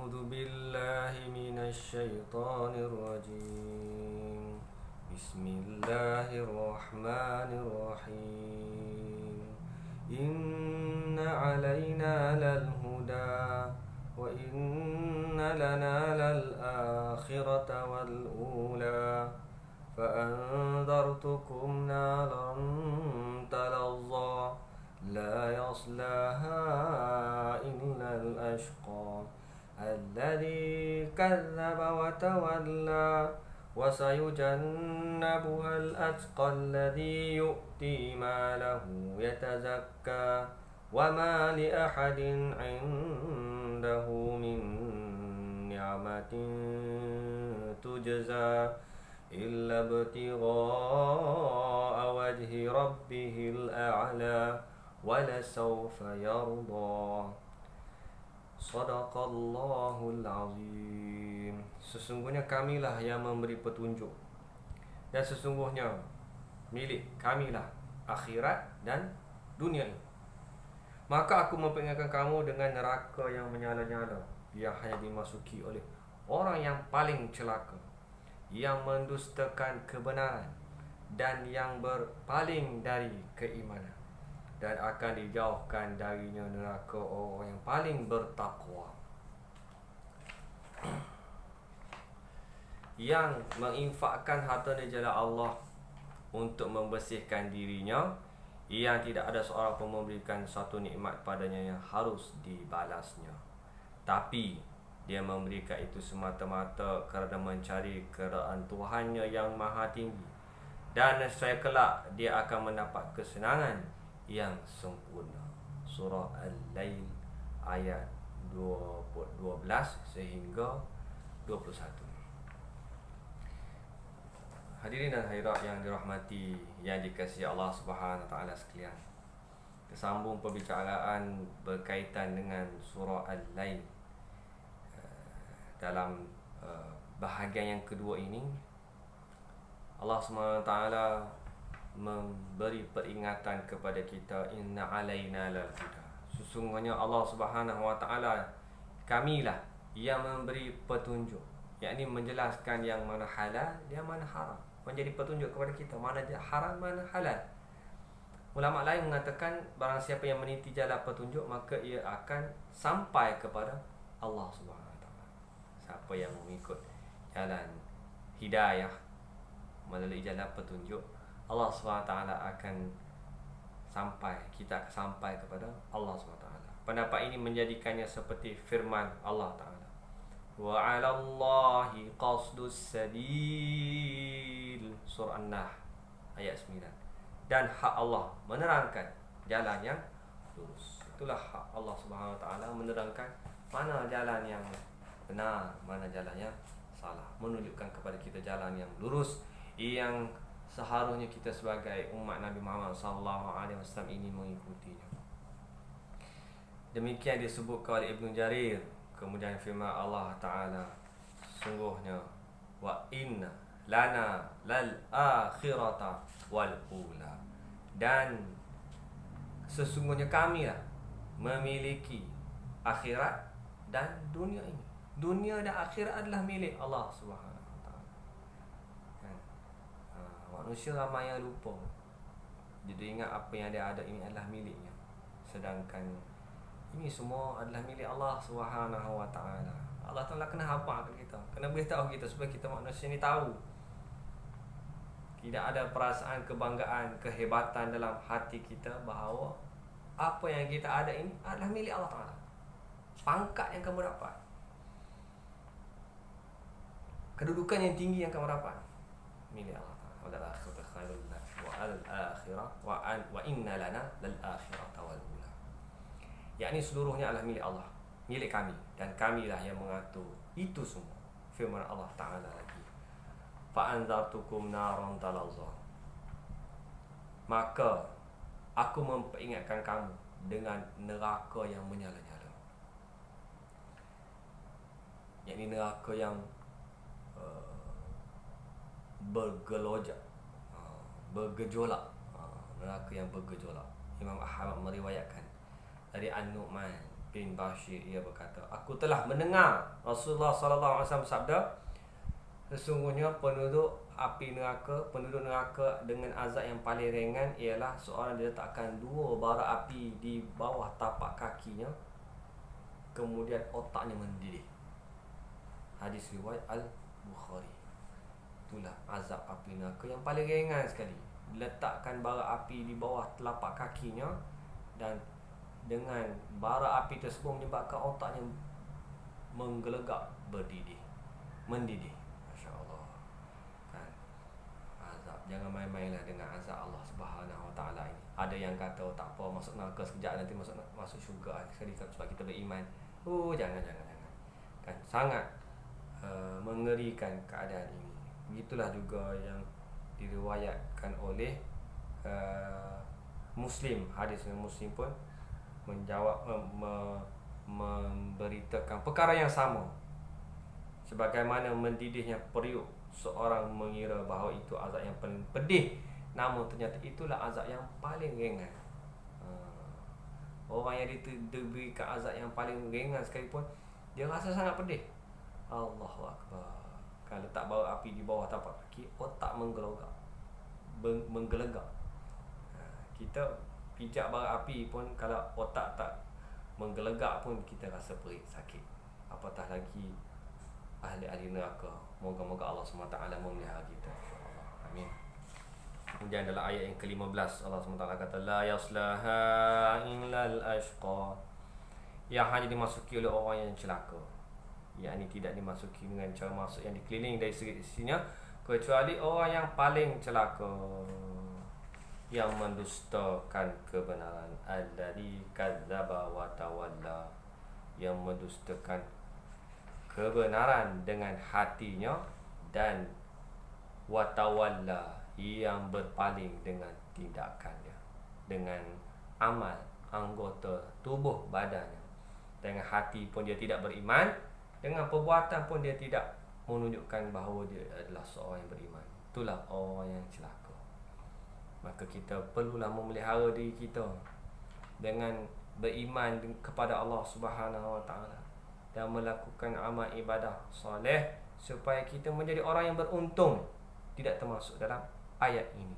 أعوذ بالله من الشيطان الرجيم. بسم الله الرحمن الرحيم. إن علينا للهدى وإن لنا للآخرة والأولى فأنذرتكم نارا تلظى لا يصلاها إلا الأشقى الذي كذب وتولى وسيجنبها الأتقى الذي يؤتي ماله يتزكى وما لأحد عنده من نعمة تجزى إلا ابتغاء وجه ربه الأعلى ولسوف يرضى. Sadaqallahul azim. Sesungguhnya kamilah yang memberi petunjuk, dan sesungguhnya milik kamilah akhirat dan dunia ini. Maka aku memperingatkan kamu dengan neraka yang menyala-nyala, yang hanya dimasuki oleh orang yang paling celaka, yang mendustakan kebenaran dan yang berpaling dari keimanan, dan akan dijauhkan darinya neraka orang yang paling bertakwa, yang menginfakkan hartanya jalan Allah untuk membersihkan dirinya, yang tidak ada seorang pun memberikan suatu nikmat padanya yang harus dibalasnya, tapi dia memberikan itu semata-mata kerana mencari keredaan Tuhannya yang maha tinggi, dan saya kelak dia akan mendapat kesenangan yang sempurna. Surah Al-Lail ayat 12 sehingga 21. Hadirin dan hadirat yang dirahmati, yang dikasihi Allah Subhanahu wa taala sekalian. Tersambung perbicaraan berkaitan dengan surah Al-Lail. Dalam bahagian yang kedua ini, Allah Subhanahu wa taala memberi peringatan kepada kita, inna alaina lal huda. Sesungguhnya Allah Subhanahu wa taala, kamilah yang memberi petunjuk, yakni menjelaskan yang mana halal, yang mana haram, menjadi petunjuk kepada kita mana haram, mana halal. Ulama lain mengatakan barang siapa yang meniti jalan petunjuk, maka ia akan sampai kepada Allah Subhanahu wa taala. Siapa yang mengikut jalan hidayah melalui jalan petunjuk, Allah SWT akan sampai, kita akan sampai kepada Allah SWT. Pendapat ini menjadikannya seperti firman Allah Ta'ala, wa 'alallahi qasdus sabil, surah An-Nahl ayat 9. Dan hak Allah menerangkan jalan yang lurus. Itulah hak Allah Subhanahu wa taala, menerangkan mana jalan yang benar, mana jalan yang salah, menunjukkan kepada kita jalan yang lurus, yang seharusnya kita sebagai umat Nabi Muhammad SAW ini mengikutinya. Demikian disebutkan oleh Ibnu Jarir. Kemudian firman Allah Ta'ala, sungguhnya wa inna lana lal akhirata wal ula, dan sesungguhnya kami lah memiliki akhirat dan dunia ini. Dunia dan akhirat adalah milik Allah Subhanahu. Manusia ramai yang lupa, jadi ingat apa yang dia ada ini adalah miliknya, sedangkan ini semua adalah milik Allah Subhanahu wa taala. Allah Taala kena hafal kita, kena beritahu kita supaya kita manusia ni tahu. Tidak ada perasaan kebanggaan, kehebatan dalam hati kita bahawa apa yang kita ada ini adalah milik Allah Taala. Pangkat yang kamu dapat, kedudukan yang tinggi yang kamu dapat, milik Allah. Wa inna lana lal akhirata wal ula, yakni seluruhnya adalah milik Allah, milik kami, dan kamilah yang mengatur itu semua. Firman Allah Ta'ala lagi, fa anzartukum naran talazza, maka aku memperingatkan kamu dengan neraka yang menyala-nyala, yakni neraka yang bergejolak, neraka yang bergejolak. Imam Ahmad meriwayatkan dari An-Nu'man bin Bashir, ia berkata, aku telah mendengar Rasulullah sallallahu alaihi wasallam bersabda, sesungguhnya penduduk neraka dengan azab yang paling ringan ialah seorang diletakkan 2 bara api di bawah tapak kakinya, kemudian otaknya mendidih. Hadis riwayat Al-Bukhari. Itulah azab api neraka yang paling ringan sekali. Letakkan bara api di bawah telapak kakinya, dan dengan bara api tersebut menyebabkan otaknya menggelegak, mendidih. Masya Allah. Kan? Azab. Jangan main-mainlah dengan azab Allah Subhanahu Wa Taala ini. Ada yang kata, oh, tak apa, masuk neraka sekejap nanti masuk syurga sekali sebab kita beriman. Jangan. Kan sangat mengerikan keadaan ini. Begitulah juga yang diriwayatkan oleh Muslim. Hadis Muslim pun menjawab memberitakan perkara yang sama. Sebagaimana mendidihnya periuk seorang mengira bahawa itu azab yang paling pedih, namun ternyata itulah azab yang paling ringan. Orang yang diberikan azab yang paling ringan sekalipun, dia rasa sangat pedih. Allahu Akbar. Kalau letak bara api di bawah tapak kaki, otak menggelegak. Kita pijak bara api pun, kalau otak tak menggelegak pun kita rasa perih, sakit. Apatah lagi ahli-ahli neraka. Moga-moga Allah SWT memelihara kita. Amin. Kemudian dalam ayat yang ke-15, Allah SWT kata, la yaslaha illal ashqa, yang hanya dimasuki oleh orang yang celaka. Yang tidak dimasuki dengan cara masuk yang dikelilingi dari segi-sisinya, kecuali orang yang paling celaka, yang mendustakan kebenaran. Alladzi kadzdzaba wa tawalla, yang mendustakan kebenaran dengan hatinya, dan wa tawalla, yang berpaling dengan tindakannya, dengan amal anggota tubuh badannya. Dengan hati pun dia tidak beriman, dengan perbuatan pun dia tidak menunjukkan bahawa dia adalah seorang yang beriman. Itulah orang yang celaka. Maka kita perlulah memelihara diri kita dengan beriman kepada Allah Subhanahu Wa Taala dan melakukan amal ibadah soleh, supaya kita menjadi orang yang beruntung, tidak termasuk dalam ayat ini.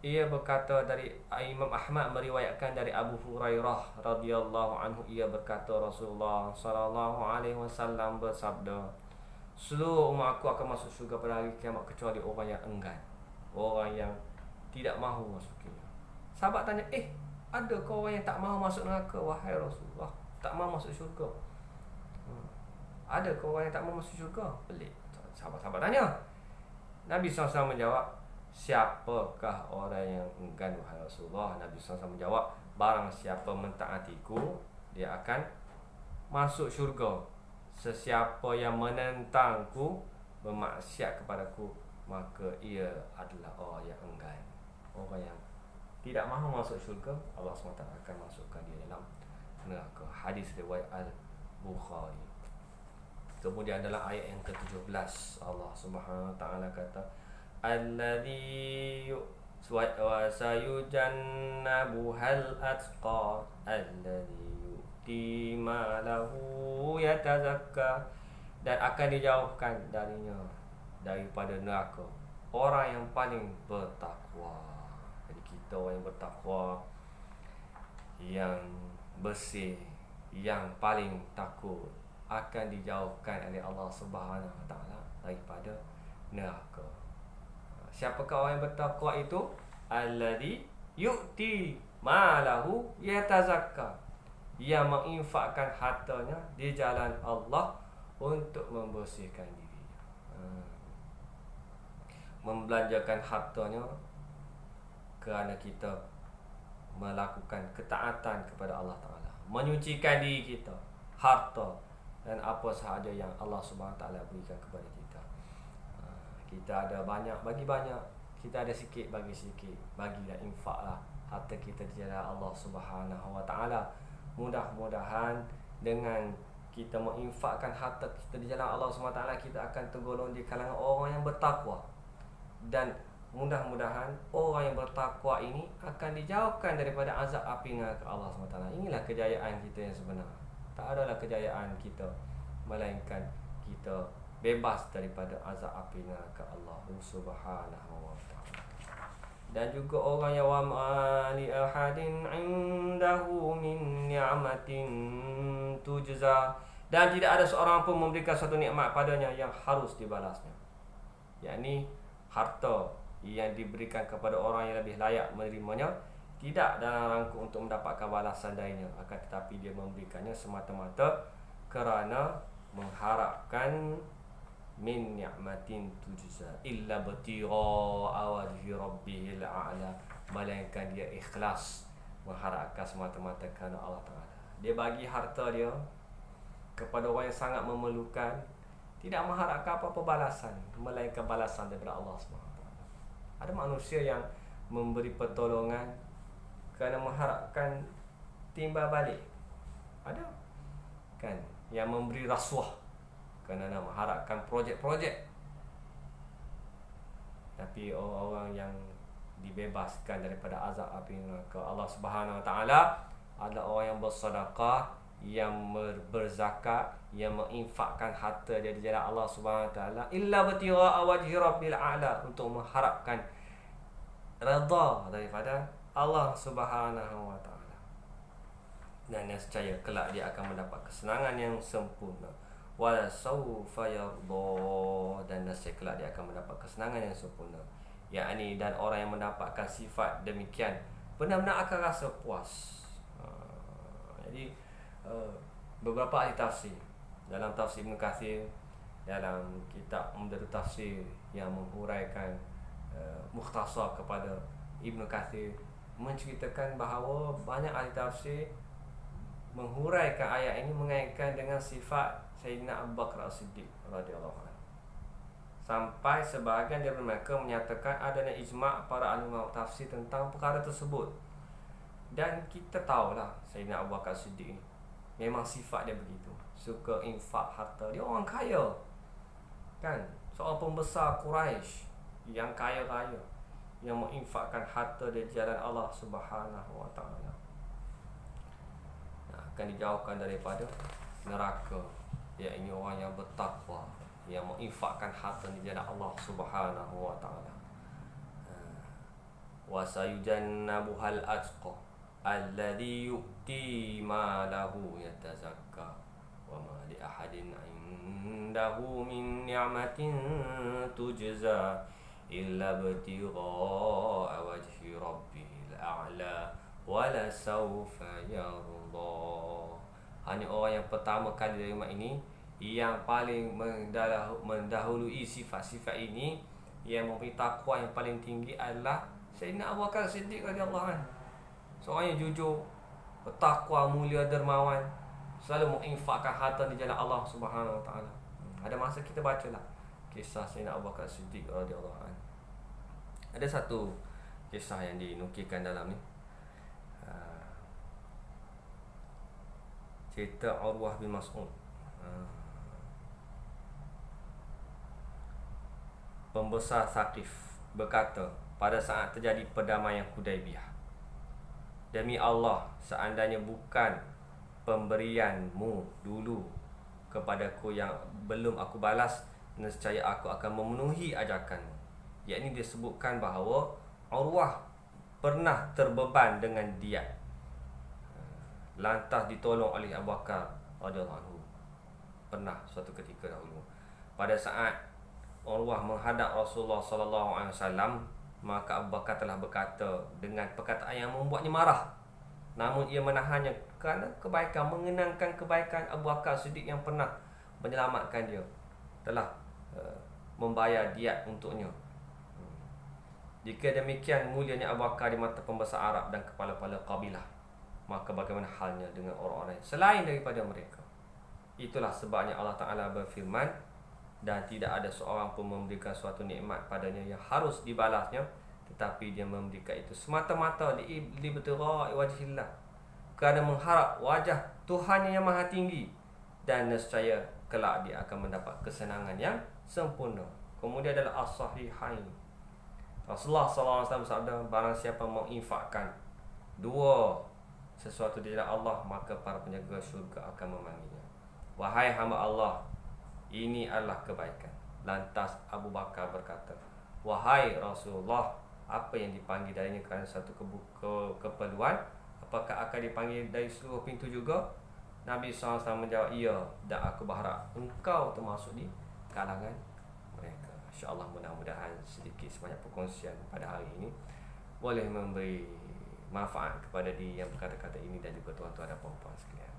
Ia berkata, dari Imam Ahmad meriwayatkan dari Abu Hurairah radhiyallahu anhu, ia berkata, Rasulullah sallallahu alaihi wasallam bersabda, seluruh umat aku akan masuk syurga pada hari kiamat kecuali orang yang enggan, orang yang tidak mahu masukinya. Sahabat tanya, adakah orang yang tak mahu masuk neraka wahai Rasulullah, tak mahu masuk syurga? Adakah orang yang tak mahu masuk syurga? Pelik. Sahabat-sahabat tanya. Nabi SAW menjawab, siapakah orang yang enggan wahai Rasulullah? Nabi SAW menjawab, barang siapa mentaatiku, dia akan masuk syurga. Sesiapa yang menentangku, bermaksiat kepadaku, maka ia adalah orang yang enggan, orang yang tidak mahu masuk syurga. Allah SWT akan masukkan dia dalam neraka. Hadis riwayat Al-Bukhari. Kemudian dalam ayat yang ke-17, Allah Subhanahu Wa Taala kata, alladzi wa sayujannabuhal atqa alladzi yu'ti malahu yatazakka, dan akan dijauhkan darinya, daripada neraka, orang yang paling bertakwa. Jadi kita orang yang bertakwa, yang bersih, yang paling takut, akan dijauhkan oleh Allah Subhanahu Wa Taala daripada neraka. Siapakah orang yang bertakwa itu? Alladzi yu'ti malahu yatazakka, yang menginfakkan hartanya di jalan Allah untuk membersihkan dirinya. Membelanjakan hartanya kerana kita melakukan ketaatan kepada Allah Ta'ala, menyucikan diri kita, harta dan apa sahaja yang Allah Subhanahu Wa Taala berikan kepada kita. Kita ada banyak, bagi banyak. Kita ada sikit, bagi sikit. Bagilah, infaklah harta kita di jalan Allah Subhanahu Wa Taala. Mudah-mudahan dengan kita menginfakkan harta kita di jalan Allah Subhanahu Wa Taala, kita akan tergolong di kalangan orang yang bertakwa. Dan mudah-mudahan orang yang bertakwa ini akan dijauhkan daripada azab api neraka Allah SWT. Inilah kejayaan kita yang sebenar. Tak adalah kejayaan kita melainkan kita bebas daripada azab api neraka Allah Subhanahu wa ta'ala. Dan juga orang yang wa ma li ahadin indahu min ni'matin tujza, dan tidak ada seorang pun memberikan suatu nikmat padanya yang harus dibalasnya. Yakni harta yang diberikan kepada orang yang lebih layak menerimanya tidak dalam rangka untuk mendapatkan balasan darinya, akan tetapi dia memberikannya semata-mata kerana mengharapkan min ni'matin tujza illa batigha wajhi rabbihil a'la, melainkan dia ikhlas mengharapkan semata-mata kerana Allah Ta'ala. Dia bagi harta dia kepada orang yang sangat memerlukan, tidak mengharapkan apa-apa balasan melainkan balasan daripada Allah SWT. Ada manusia yang memberi pertolongan kerana mengharapkan timbal balik. Ada kan yang memberi rasuah kerana nak mengharapkan projek-projek. Tapi orang-orang yang dibebaskan daripada azab api neraka Allah Subhanahu Wa Taala adalah orang yang bersedekah, yang berzakat, yang menginfakkan harta dia di jalan Allah Subhanahu Wa Taala illa batigha wajhi rabbil a'la, untuk mengharapkan redha daripada Allah Subhanahu Wa Taala. Dan nescaya kelak dia akan mendapat kesenangan yang sempurna. Wala sawfa yarda, dan nescaya kelak dia akan mendapat kesenangan yang sempurna. Yakni, dan orang yang mendapatkan sifat demikian benar-benar akan rasa puas. Jadi beberapa ahli tafsir, dalam tafsir Ibn Kathir, dalam kitab Umdatul Tafsir yang menghuraikan mukhtasar kepada Ibn Kathir, menceritakan bahawa banyak ahli tafsir menghuraikan ayat ini mengaitkan dengan sifat Sayyidina Abu Bakar As-Siddiq radhiyallahu anhu. Sampai sebahagian daripada mereka menyatakan adanya ijma' para ahli tafsir tentang perkara tersebut. Dan kita tahulah Sayyidina Abu Bakar As-Siddiq ini memang sifat dia begitu, suka infak harta. Dia orang kaya, kan, seorang pembesar Quraisy yang kaya-raya, yang menginfakkan harta di jalan Allah Subhanahu Wa Taala, akan dijauhkan daripada neraka. Iaitu orang yang bertakwa, yang menginfakkan harta di jalan Allah Subhanahu Wa Taala. Wa sayujannabuhal atqa alladhi yu'ti malahu yatazakka wa ma li ahadin indahu min ni'matin tujza illa batigha wajhi rabbil a'la wala sawfa yarda. Hanya orang yang pertama kali dari umat ini yang paling mendahului sifat-sifat ini, yang mempunyai takwa yang paling tinggi adalah Sayyidina Abu Bakar Siddiq radhiyallahu anhu. Seorang yang jujur, bertakwa, mulia, dermawan, selalu menginfakkan harta di jalan Allah Subhanahu Wa Taala. Ada masa kita bacalah kisah Sayyidina Abu Bakar Siddiq radhiyallahu anhu. Ada satu kisah yang dinukilkan dalam ni, cerita Urwah bin Mas'ud. Pembesar Thaqif berkata pada saat terjadi perdamaian Hudaibiyah, demi Allah, seandainya bukan pemberianmu dulu kepadaku yang belum aku balas, nescaya aku akan memenuhi ajakanmu. Yakni disebutkan bahawa Urwah pernah terbeban dengan diat, lantas ditolong oleh Abu Bakar radhiyallahu anhu. Pernah suatu ketika dahulu, pada saat Urwah menghadap Rasulullah sallallahu alaihi wasallam, maka Abu Bakar telah berkata dengan perkataan yang membuatnya marah. Namun ia menahannya kerana kebaikan, mengenangkan kebaikan Abu Bakar Siddiq yang pernah menyelamatkan dia, telah membayar diat untuknya. Jika demikian mulianya Abu Bakar di mata pembesar Arab dan kepala-kepala kabilah, maka bagaimana halnya dengan orang-orang selain daripada mereka? Itulah sebabnya Allah Ta'ala berfirman, dan tidak ada seorang pun memberikan suatu nikmat padanya yang harus dibalasnya, tetapi dia memberikan itu semata-mata libtigha wajhillah, kerana mengharap wajah Tuhannya yang maha tinggi, dan nescaya kelak dia akan mendapat kesenangan yang sempurna. Kemudian adalah as-sahihain, Rasulullah SAW bersabda, barang siapa menginfakkan dua sesuatu di jalan Allah, maka para penjaga syurga akan memanggilnya. Wahai hamba Allah, ini adalah kebaikan. Lantas Abu Bakar berkata, wahai Rasulullah, apa yang dipanggil darinya kerana satu keperluan? Apakah akan dipanggil dari seluruh pintu juga? Nabi SAW menjawab, iya, dan aku berharap engkau termasuk di kalangan mereka. InsyaAllah, mudah-mudahan sedikit sebanyak perkongsian pada hari ini boleh memberi manfaat kepada diri yang berkata-kata ini dan juga tuan-tuan dan puan-puan sekalian.